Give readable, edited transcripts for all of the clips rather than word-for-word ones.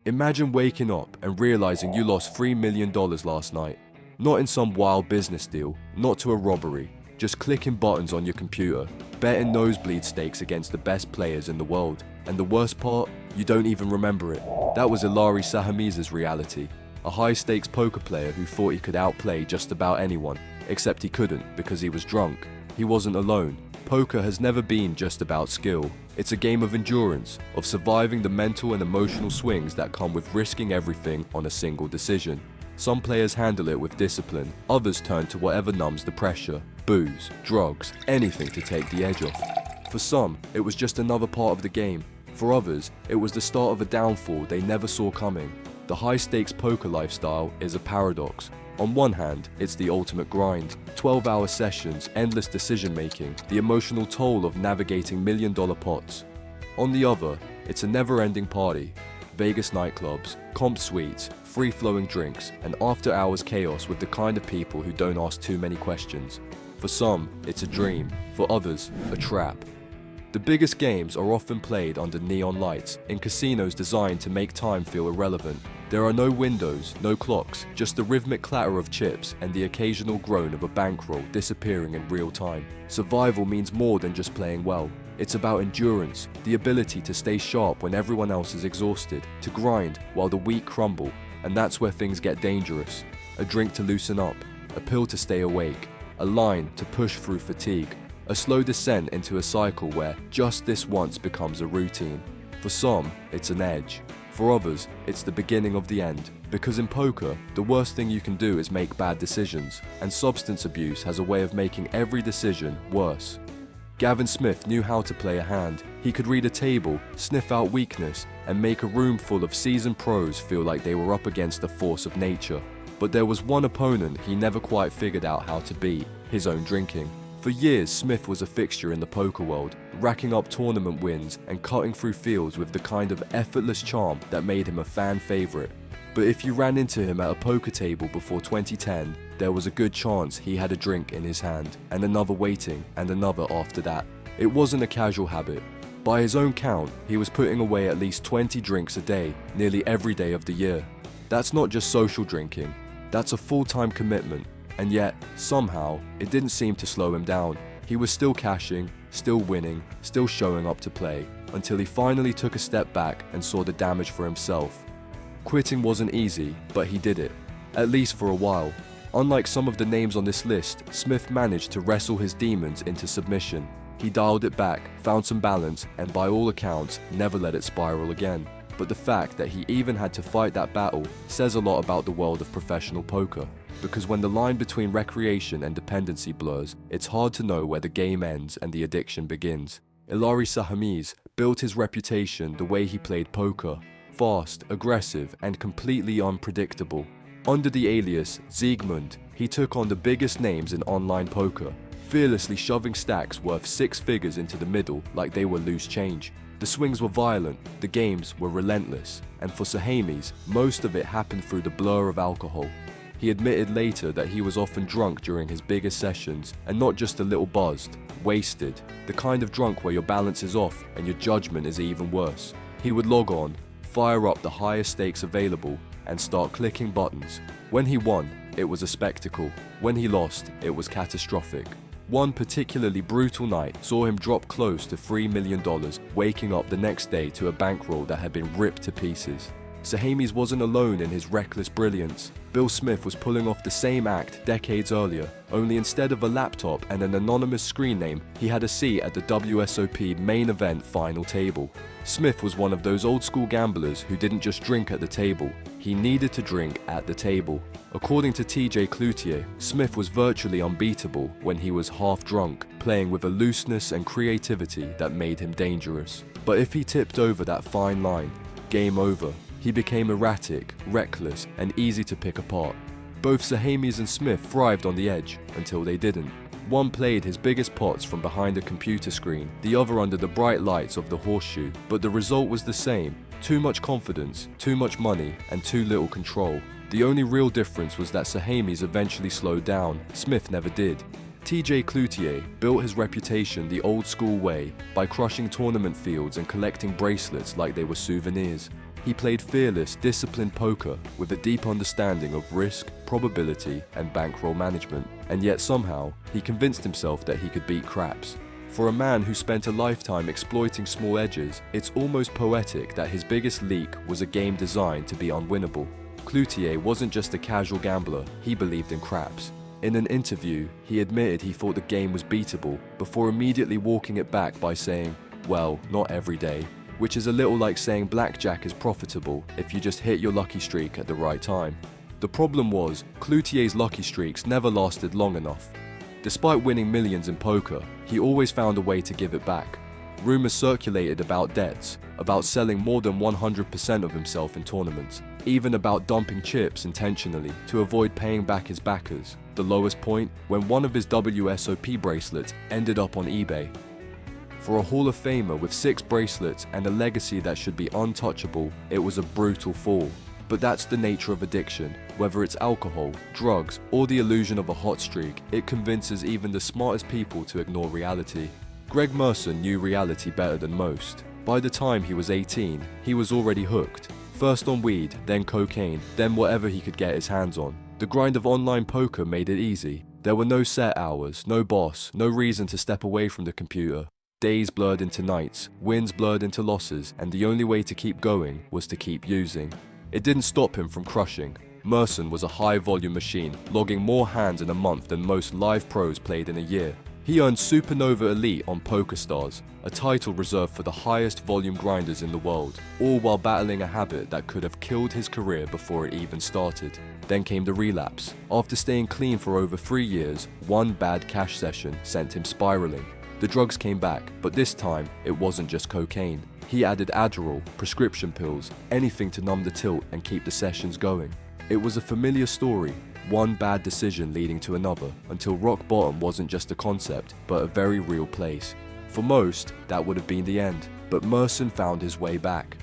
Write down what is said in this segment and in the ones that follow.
Imagine waking up and realizing you lost $3 million last night. Not in some wild business deal, not to a robbery, just clicking buttons on your computer, betting nosebleed stakes against the best players in the world. And the worst part, you don't even remember it. That was Ilari Sahamies' reality. A high-stakes poker player who thought he could outplay just about anyone, except he couldn't because he was drunk. He wasn't alone. Poker has never been just about skill. It's a game of endurance, of surviving the mental and emotional swings that come with risking everything on a single decision. Some players handle it with discipline, others turn to whatever numbs the pressure, booze, drugs, anything to take the edge off. For some, it was just another part of the game. For others, it was the start of a downfall they never saw coming. The high-stakes poker lifestyle is a paradox. On one hand, it's the ultimate grind, 12-hour sessions, endless decision-making, the emotional toll of navigating million-dollar pots. On the other, it's a never-ending party. Vegas nightclubs, comp suites, free-flowing drinks, and after-hours chaos with the kind of people who don't ask too many questions. For some, it's a dream. For others, a trap. The biggest games are often played under neon lights, in casinos designed to make time feel irrelevant. There are no windows, no clocks, just the rhythmic clatter of chips and the occasional groan of a bankroll disappearing in real time. Survival means more than just playing well. It's about endurance, the ability to stay sharp when everyone else is exhausted, to grind while the weak crumble, and that's where things get dangerous. A drink to loosen up, a pill to stay awake, a line to push through fatigue. A slow descent into a cycle where just this once becomes a routine. For some, it's an edge. For others, it's the beginning of the end. Because in poker, the worst thing you can do is make bad decisions, and substance abuse has a way of making every decision worse. Gavin Smith knew how to play a hand. He could read a table, sniff out weakness, and make a room full of seasoned pros feel like they were up against the force of nature. But there was one opponent he never quite figured out how to beat: his own drinking. For years, Smith was a fixture in the poker world, racking up tournament wins and cutting through fields with the kind of effortless charm that made him a fan favorite. But if you ran into him at a poker table before 2010, there was a good chance he had a drink in his hand, and another waiting, and another after that. It wasn't a casual habit. By his own count, he was putting away at least 20 drinks a day, nearly every day of the year. That's not just social drinking, that's a full-time commitment. And yet, somehow, it didn't seem to slow him down. He was still cashing, still winning, still showing up to play, until he finally took a step back and saw the damage for himself. Quitting wasn't easy, but he did it, at least for a while. Unlike some of the names on this list, Smith managed to wrestle his demons into submission. He dialed it back, found some balance, and by all accounts, never let it spiral again. But the fact that he even had to fight that battle says a lot about the world of professional poker. Because when the line between recreation and dependency blurs, it's hard to know where the game ends and the addiction begins. Ilari Sahamies built his reputation the way he played poker: fast, aggressive, and completely unpredictable. Under the alias Ziegmund, he took on the biggest names in online poker, fearlessly shoving stacks worth 6 figures into the middle like they were loose change. The swings were violent, the games were relentless, and for Sahamies, most of it happened through the blur of alcohol. He admitted later that he was often drunk during his biggest sessions, and not just a little buzzed, wasted, the kind of drunk where your balance is off and your judgment is even worse. He would log on, fire up the highest stakes available, and start clicking buttons. When he won, it was a spectacle. When he lost, it was catastrophic. One particularly brutal night saw him drop close to $3 million, waking up the next day to a bankroll that had been ripped to pieces. Sahamies wasn't alone in his reckless brilliance. Bill Smith was pulling off the same act decades earlier, only instead of a laptop and an anonymous screen name, he had a seat at the WSOP Main Event final table. Smith was one of those old-school gamblers who didn't just drink at the table, he needed to drink at the table. According to Cloutier, Smith was virtually unbeatable when he was half drunk, playing with a looseness and creativity that made him dangerous. But if he tipped over that fine line, game over. He became erratic, reckless, and easy to pick apart. Both Sahamies and Smith thrived on the edge, until they didn't. One played his biggest pots from behind a computer screen, the other under the bright lights of the horseshoe, but the result was the same: too much confidence, too much money, and too little control. The only real difference was that Sahamies eventually slowed down, Smith never did. Cloutier built his reputation the old school way, by crushing tournament fields and collecting bracelets like they were souvenirs. He played fearless, disciplined poker with a deep understanding of risk, probability, and bankroll management, and yet somehow, he convinced himself that he could beat craps. For a man who spent a lifetime exploiting small edges, it's almost poetic that his biggest leak was a game designed to be unwinnable. Cloutier wasn't just a casual gambler, he believed in craps. In an interview, he admitted he thought the game was beatable, before immediately walking it back by saying, "Well, not every day," which is a little like saying blackjack is profitable if you just hit your lucky streak at the right time. The problem was, Cloutier's lucky streaks never lasted long enough. Despite winning millions in poker, he always found a way to give it back. Rumors circulated about debts, about selling more than 100% of himself in tournaments, even about dumping chips intentionally to avoid paying back his backers. The lowest point, when one of his WSOP bracelets ended up on eBay. For a Hall of Famer with 6 bracelets and a legacy that should be untouchable, it was a brutal fall. But that's the nature of addiction. Whether it's alcohol, drugs, or the illusion of a hot streak, it convinces even the smartest people to ignore reality. Greg Merson knew reality better than most. By the time he was 18, he was already hooked. First on weed, then cocaine, then whatever he could get his hands on. The grind of online poker made it easy. There were no set hours, no boss, no reason to step away from the computer. Days blurred into nights, wins blurred into losses, and the only way to keep going was to keep using. It didn't stop him from crushing. Merson was a high-volume machine, logging more hands in a month than most live pros played in a year. He earned Supernova Elite on PokerStars, a title reserved for the highest volume grinders in the world, all while battling a habit that could have killed his career before it even started. Then came the relapse. After staying clean for over 3 years, one bad cash session sent him spiraling. The drugs came back, but this time, it wasn't just cocaine. He added Adderall, prescription pills, anything to numb the tilt and keep the sessions going. It was a familiar story, one bad decision leading to another, until rock bottom wasn't just a concept, but a very real place. For most, that would have been the end, but Merson found his way back.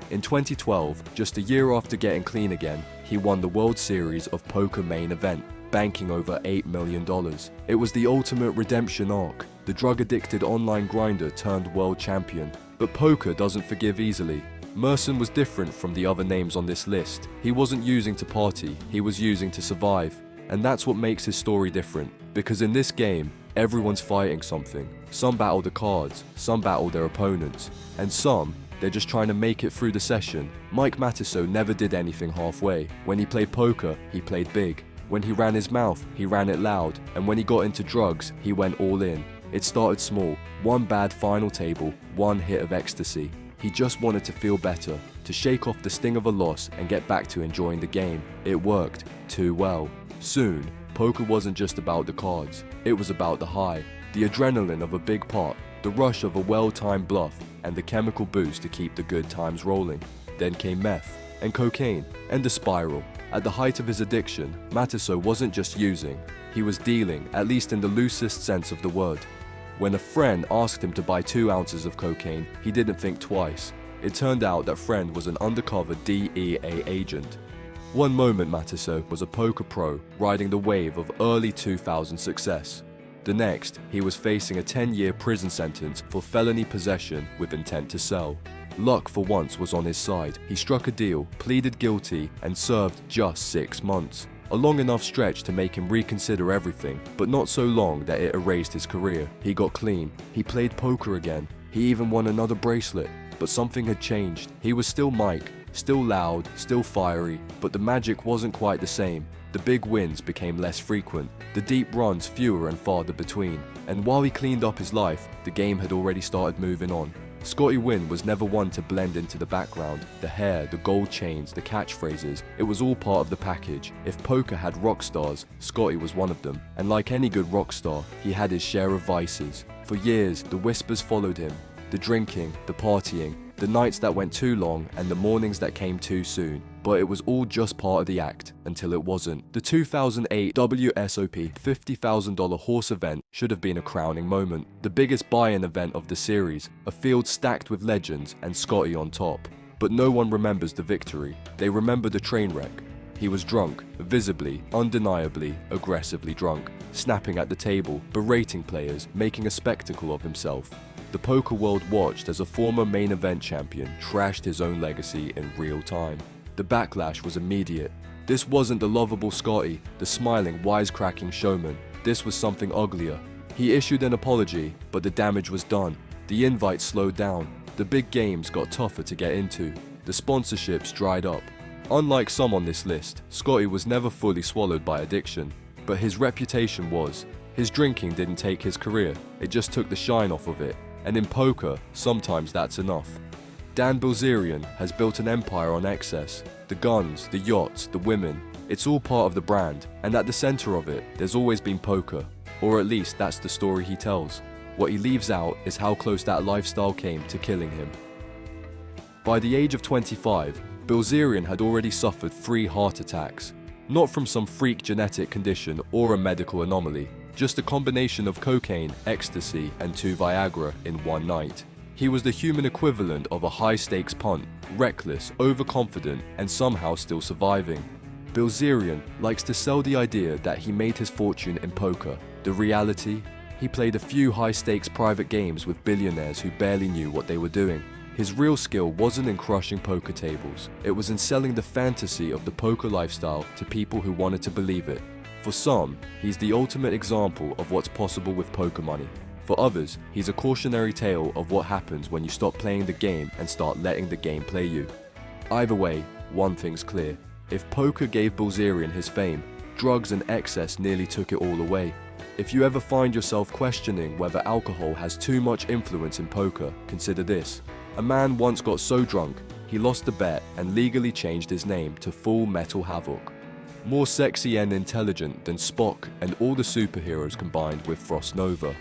In 2012, just a year after getting clean again, he won the World Series of Poker Main Event, banking over $8 million. It was the ultimate redemption arc. The drug-addicted online grinder turned world champion. But poker doesn't forgive easily. Merson was different from the other names on this list. He wasn't using to party, he was using to survive. And that's what makes his story different. Because in this game, everyone's fighting something. Some battle the cards, some battle their opponents, and some, they're just trying to make it through the session. Mike Matusow never did anything halfway. When he played poker, he played big. When he ran his mouth, he ran it loud. And when he got into drugs, he went all in. It started small, one bad final table, one hit of ecstasy. He just wanted to feel better, to shake off the sting of a loss and get back to enjoying the game. It worked, too well. Soon, poker wasn't just about the cards, it was about the high, the adrenaline of a big pot, the rush of a well-timed bluff, and the chemical boost to keep the good times rolling. Then came meth, and cocaine, and the spiral. At the height of his addiction, Matusow wasn't just using, he was dealing, at least in the loosest sense of the word. When a friend asked him to buy 2 ounces of cocaine, he didn't think twice. It turned out that friend was an undercover DEA agent. One moment Matusow was a poker pro, riding the wave of early 2000 success. The next, he was facing a 10-year prison sentence for felony possession with intent to sell. Luck for once was on his side. He struck a deal, pleaded guilty, and served just 6 months. A long enough stretch to make him reconsider everything, but not so long that it erased his career. He got clean. He played poker again. He even won another bracelet. But something had changed. He was still Mike, still loud, still fiery, but the magic wasn't quite the same. The big wins became less frequent, the deep runs fewer and farther between. And while he cleaned up his life, the game had already started moving on. Scotty Nguyen was never one to blend into the background. The hair, the gold chains, the catchphrases, it was all part of the package. If poker had rock stars, Scotty was one of them. And like any good rock star, he had his share of vices. For years, the whispers followed him. The drinking, the partying, the nights that went too long, and the mornings that came too soon. But it was all just part of the act, until it wasn't. The 2008 WSOP $50,000 horse event should have been a crowning moment. The biggest buy-in event of the series, a field stacked with legends and Scotty on top. But no one remembers the victory. They remember the train wreck. He was drunk, visibly, undeniably, aggressively drunk, snapping at the table, berating players, making a spectacle of himself. The poker world watched as a former main event champion trashed his own legacy in real time. The backlash was immediate. This wasn't the lovable Scotty, the smiling, wisecracking showman. This was something uglier. He issued an apology, but the damage was done. The invites slowed down. The big games got tougher to get into. The sponsorships dried up. Unlike some on this list, Scotty was never fully swallowed by addiction, but his reputation was. His drinking didn't take his career, it just took the shine off of it, and in poker, sometimes that's enough. Dan Bilzerian has built an empire on excess. The guns, the yachts, the women, it's all part of the brand, and at the center of it, there's always been poker, or at least that's the story he tells. What he leaves out is how close that lifestyle came to killing him. By the age of 25, Bilzerian had already suffered 3 heart attacks, not from some freak genetic condition or a medical anomaly, just a combination of cocaine, ecstasy, and 2 Viagra in one night. He was the human equivalent of a high-stakes punt, reckless, overconfident, and somehow still surviving. Bilzerian likes to sell the idea that he made his fortune in poker. The reality? He played a few high-stakes private games with billionaires who barely knew what they were doing. His real skill wasn't in crushing poker tables, it was in selling the fantasy of the poker lifestyle to people who wanted to believe it. For some, he's the ultimate example of what's possible with poker money. For others, he's a cautionary tale of what happens when you stop playing the game and start letting the game play you. Either way, one thing's clear. If poker gave Bilzerian his fame, drugs and excess nearly took it all away. If you ever find yourself questioning whether alcohol has too much influence in poker, consider this. A man once got so drunk, he lost the bet and legally changed his name to Full Metal Havoc. More sexy and intelligent than Spock and all the superheroes combined with Frost Nova.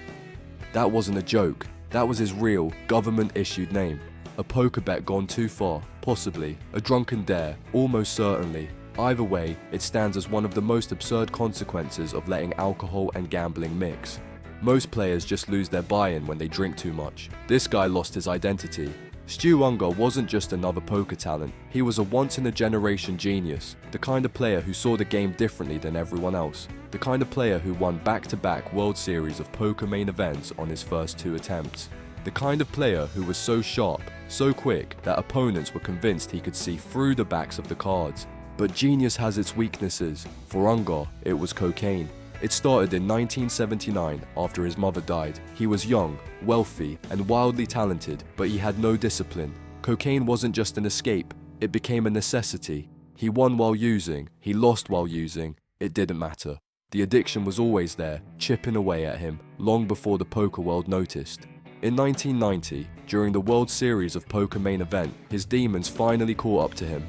That wasn't a joke, that was his real, government-issued name. A poker bet gone too far, possibly. A drunken dare, almost certainly. Either way, it stands as one of the most absurd consequences of letting alcohol and gambling mix. Most players just lose their buy-in when they drink too much. This guy lost his identity. Stu Ungar wasn't just another poker talent, he was a once-in-a-generation genius, the kind of player who saw the game differently than everyone else, the kind of player who won back-to-back World Series of poker main events on his first 2 attempts, the kind of player who was so sharp, so quick, that opponents were convinced he could see through the backs of the cards. But genius has its weaknesses. For Ungar, it was cocaine. It started in 1979 after his mother died. He was young, wealthy, and wildly talented, but he had no discipline. Cocaine wasn't just an escape, it became a necessity. He won while using, he lost while using, it didn't matter. The addiction was always there, chipping away at him, long before the poker world noticed. In 1990, during the World Series of Poker Main Event, his demons finally caught up to him.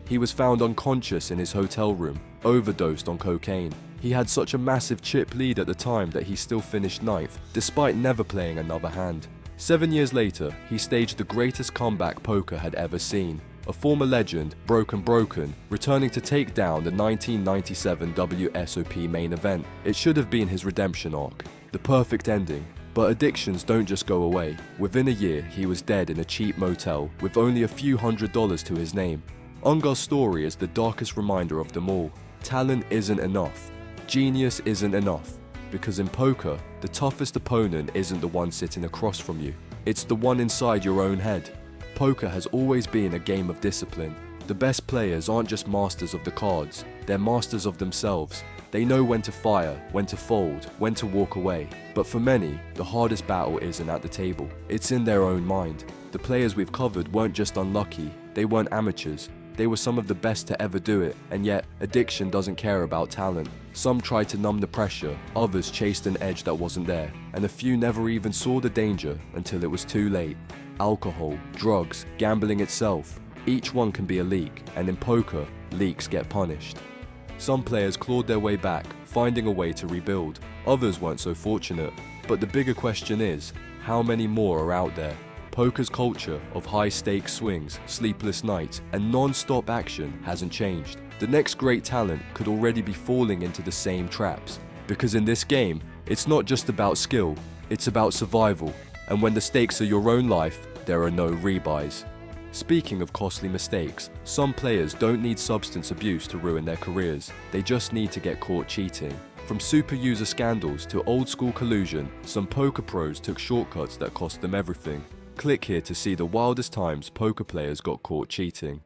He was found unconscious in his hotel room, overdosed on cocaine. He had such a massive chip lead at the time that he still finished 9th, despite never playing another hand. 7 years later, he staged the greatest comeback poker had ever seen. A former legend, broken, returning to take down the 1997 WSOP Main Event. It should have been his redemption arc, the perfect ending. But addictions don't just go away. Within a year, he was dead in a cheap motel with only a few $100s to his name. Ungar's story is the darkest reminder of them all. Talent isn't enough. Genius isn't enough. Because in poker, the toughest opponent isn't the one sitting across from you. It's the one inside your own head. Poker has always been a game of discipline. The best players aren't just masters of the cards, they're masters of themselves. They know when to fire, when to fold, when to walk away. But for many, the hardest battle isn't at the table. It's in their own mind. The players we've covered weren't just unlucky, they weren't amateurs. They were some of the best to ever do it, and yet, addiction doesn't care about talent. Some tried to numb the pressure, others chased an edge that wasn't there, and a few never even saw the danger until it was too late. Alcohol, drugs, gambling itself, each one can be a leak, and in poker, leaks get punished. Some players clawed their way back, finding a way to rebuild. Others weren't so fortunate. But the bigger question is, how many more are out there? Poker's culture of high-stakes swings, sleepless nights, and non-stop action hasn't changed. The next great talent could already be falling into the same traps. Because in this game, it's not just about skill, it's about survival. And when the stakes are your own life, there are no rebuys. Speaking of costly mistakes, some players don't need substance abuse to ruin their careers. They just need to get caught cheating. From super user scandals to old school collusion, some poker pros took shortcuts that cost them everything. Click here to see the wildest times poker players got caught cheating.